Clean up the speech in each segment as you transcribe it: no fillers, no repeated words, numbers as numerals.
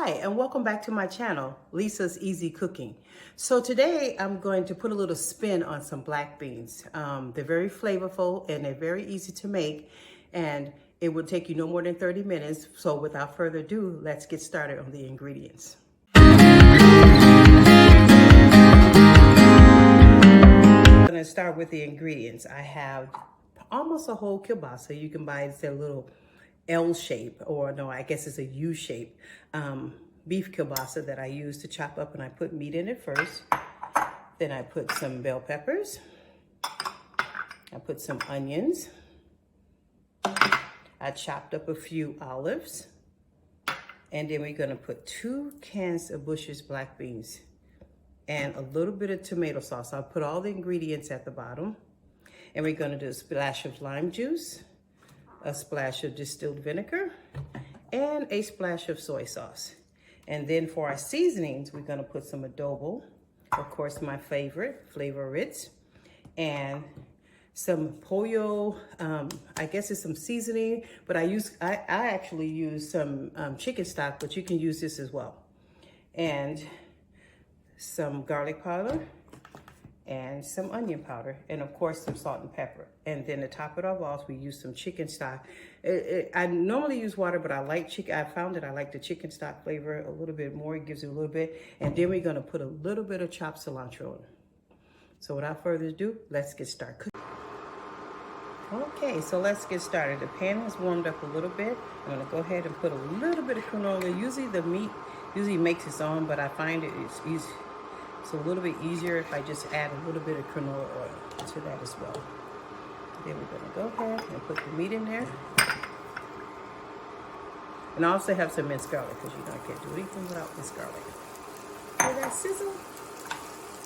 Hi, and welcome back to my channel, Lisa's Easy Cooking. So today I'm going to put a little spin on some black beans. They're very flavorful and they're very easy to make, and it will take you no more than 30 minutes. So without further ado, let's get started on the ingredients. I'm going to start with the ingredients. I have almost a whole kielbasa. You can buy it a little L shape, or no, I guess it's a U shape beef kielbasa that I use to chop up, and I put meat in it first. Then I put some bell peppers. I put some onions. I chopped up a few olives. And then we're gonna put 2 cans of Bush's black beans and a little bit of tomato sauce. I'll put all the ingredients at the bottom. And we're gonna do a splash of lime juice, a splash of distilled vinegar, and a splash of soy sauce. And then for our seasonings, we're gonna put some adobo, of course my favorite, Flavor Riz, and some pollo, I guess it's some seasoning, but I actually use some chicken stock, but you can use this as well. And some garlic powder, and some onion powder, and of course some salt and pepper. And then to top it off, we use some chicken stock. I normally use water, but I like chicken. I found that I like the chicken stock flavor a little bit more. It gives it a little bit. And then we're gonna put a little bit of chopped cilantro in. So without further ado, let's get started cooking. Okay, so let's get started. The pan is warmed up a little bit. I'm gonna go ahead and put a little bit of canola. Usually the meat makes its own, but I find it's easy. It's a little bit easier if I just add a little bit of canola oil to that as well. Then we're gonna go ahead and put the meat in there. And I also have some minced garlic, because you know I can't do anything without minced garlic. Hear that sizzle?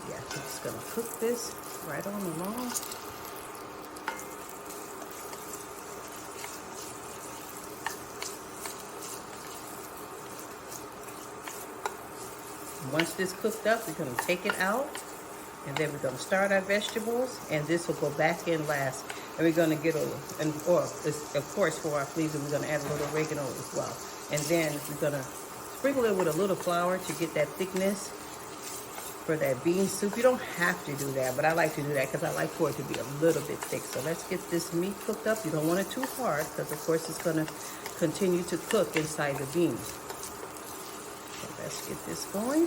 Yeah, I'm just gonna cook this right on along. Once this cooked up, we're gonna take it out, and then we're gonna start our vegetables, and this will go back in last. And we're gonna get of course, for our flavor, we're gonna add a little oregano as well. And then we're gonna sprinkle it with a little flour to get that thickness for that bean soup. You don't have to do that, but I like to do that because I like for it to be a little bit thick. So let's get this meat cooked up. You don't want it too hard, because of course it's gonna continue to cook inside the beans. Let's get this going.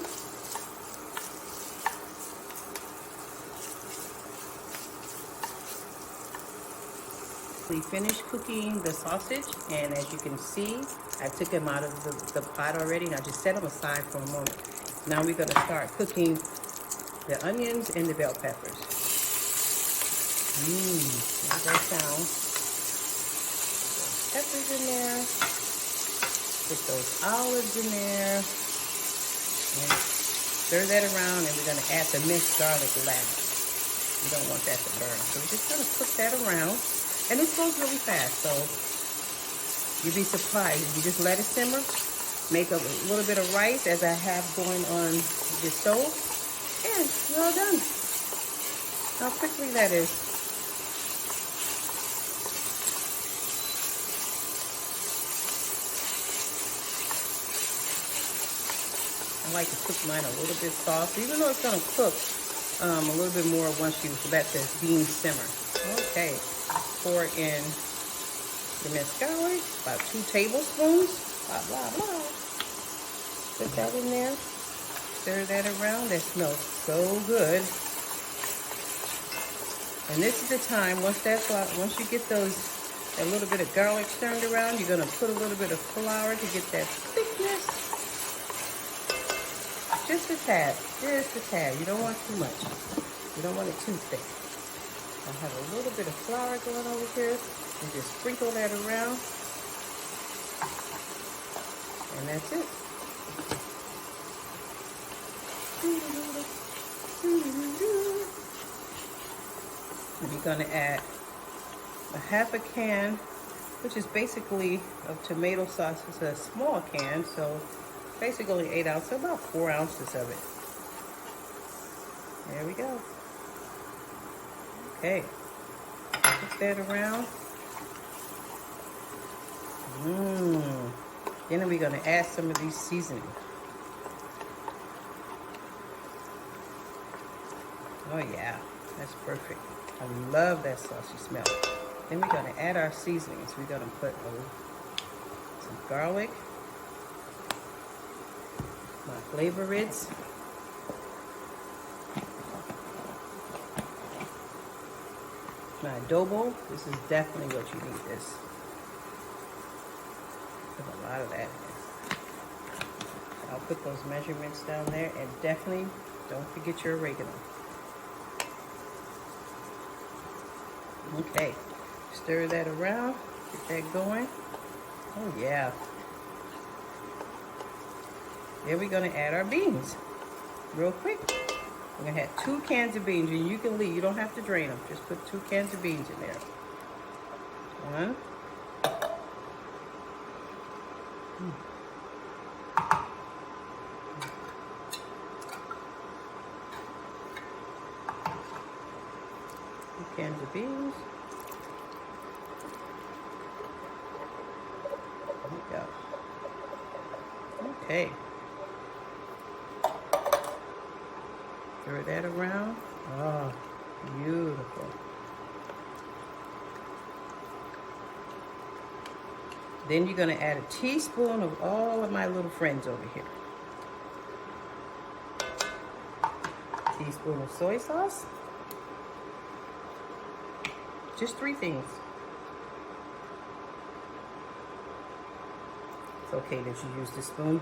We finished cooking the sausage, and as you can see, I took them out of the pot already, and I just set them aside for a moment. Now we're gonna start cooking the onions and the bell peppers. How's that sound? Put those peppers in there. Put those olives in there. And stir that around, and we're gonna add the minced garlic last. You don't want that to burn. So we're just gonna cook that around. And it goes really fast, so you'd be surprised. You just let it simmer, make a little bit of rice as I have going on the stove, and you're all done. How quickly that is. I like to cook mine a little bit soft, even though it's gonna cook a little bit more once you let the beans simmer. Okay, pour in the minced garlic, about 2 tablespoons, blah, blah, blah. Put that in there, stir that around. That smells so good. And this is the time, once you get a little bit of garlic turned around, you're gonna put a little bit of flour to get that thickness. Just a tad, just a tad. You don't want too much. You don't want it too thick. I have a little bit of flour going over here, and just sprinkle that around. And that's it. And you're gonna add a half a can, which is basically of tomato sauce. It's a small can, so basically 8 ounces, so about 4 ounces of it. There we go. Okay, put that around. Then we're gonna add some of these seasonings. Oh yeah, that's perfect. I love that saucy smell. Then we're gonna add our seasonings. We're gonna put some garlic, my Flavor Riz, my Adobo. This is definitely what you need this. Put a lot of that in. I'll put those measurements down there, and definitely don't forget your oregano. Okay, stir that around, get that going. Oh yeah. Then we're gonna add our beans real quick. We're gonna have 2 cans of beans, and you can leave, you don't have to drain them. Just put 2 cans of beans in there. 1. 2 cans of beans. There we go. Okay. Stir that around. Oh, beautiful. Then you're gonna add a teaspoon of all of my little friends over here. Teaspoon of soy sauce. Just 3 things. It's okay that you use the spoon.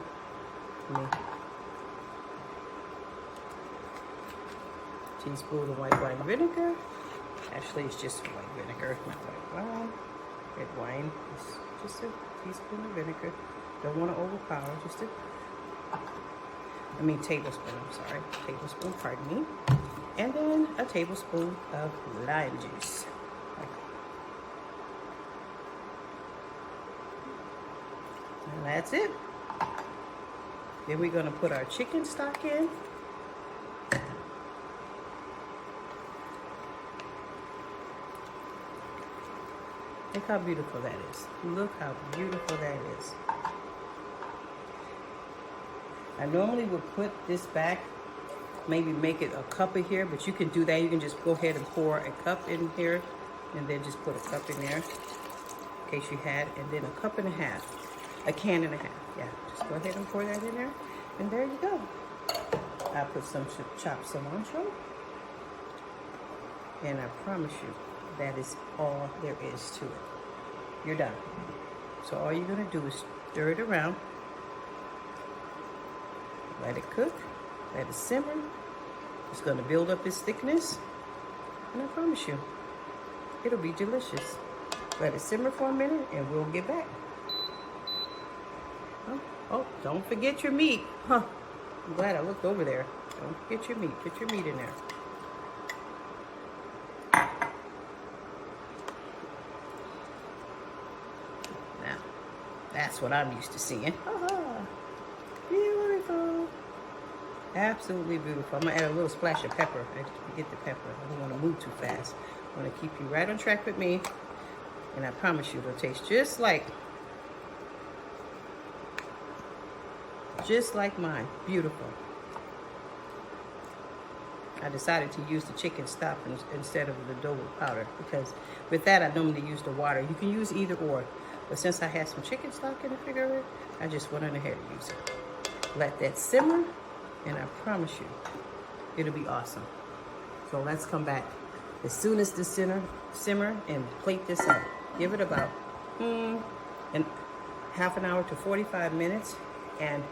Teaspoon of white wine vinegar. Actually, it's just white vinegar, not white wine. Red wine is just a teaspoon of vinegar. Don't want to overpower, just a, tablespoon, I'm sorry. Tablespoon, pardon me. And then a tablespoon of lime juice. And that's it. Then we're gonna put our chicken stock in. Look how beautiful that is. Look how beautiful that is. I normally would put this back, maybe make it a cup in here, but you can do that. You can just go ahead and pour a cup in here, and then just put a cup in there, in case you had, and then a cup and a half, a can and a half. Yeah, just go ahead and pour that in there, and there you go. I'll put some chopped cilantro, and I promise you, that is all there is to it. You're done. So all you're gonna do is stir it around, let it cook, let it simmer. It's gonna build up its thickness, and I promise you, it'll be delicious. Let it simmer for a minute, and we'll get back. Oh, don't forget your meat. Huh, I'm glad I looked over there. Don't forget your meat. Put your meat in there. That's what I'm used to seeing. Beautiful. Absolutely beautiful. I'm gonna add a little splash of pepper. I forget the pepper. I don't want to move too fast. I want to keep you right on track with me. And I promise you, it'll taste just like mine. Beautiful. I decided to use the chicken stock instead of the adobo powder, because with that I normally use the water. You can use either or. But since I had some chicken stock in the refrigerator, I just went on ahead and used it. Let that simmer, and I promise you, it'll be awesome. So let's come back as soon as the simmer and plate this up. Give it about half an hour to 45 minutes, and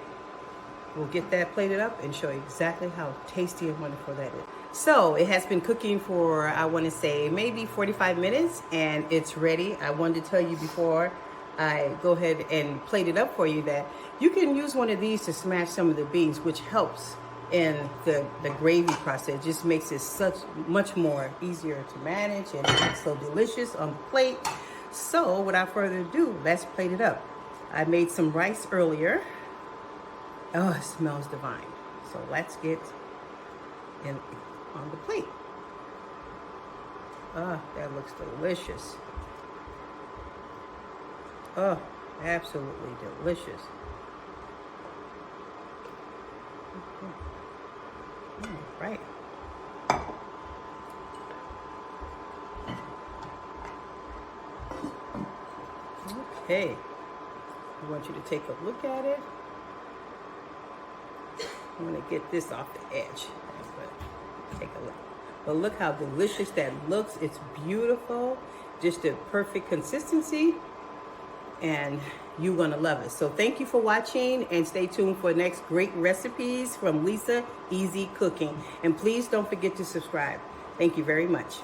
we'll get that plated up and show you exactly how tasty and wonderful that is. So it has been cooking for, I want to say, maybe 45 minutes, and it's ready. I wanted to tell you before I go ahead and plate it up for you that you can use one of these to smash some of the beans, which helps in the gravy process. It just makes it much more easier to manage, and it's so delicious on the plate. So without further ado, let's plate it up. I made some rice earlier. Oh, it smells divine. So let's get on the plate. Oh, that looks delicious. Oh, absolutely delicious. Right. Okay. I want you to take a look at it. I'm gonna get this off the edge. But take a look. But look how delicious that looks. It's beautiful. Just a perfect consistency. And you're gonna love it. So thank you for watching, and stay tuned for next great recipes from Lisa Easy Cooking. And please don't forget to subscribe. Thank you very much.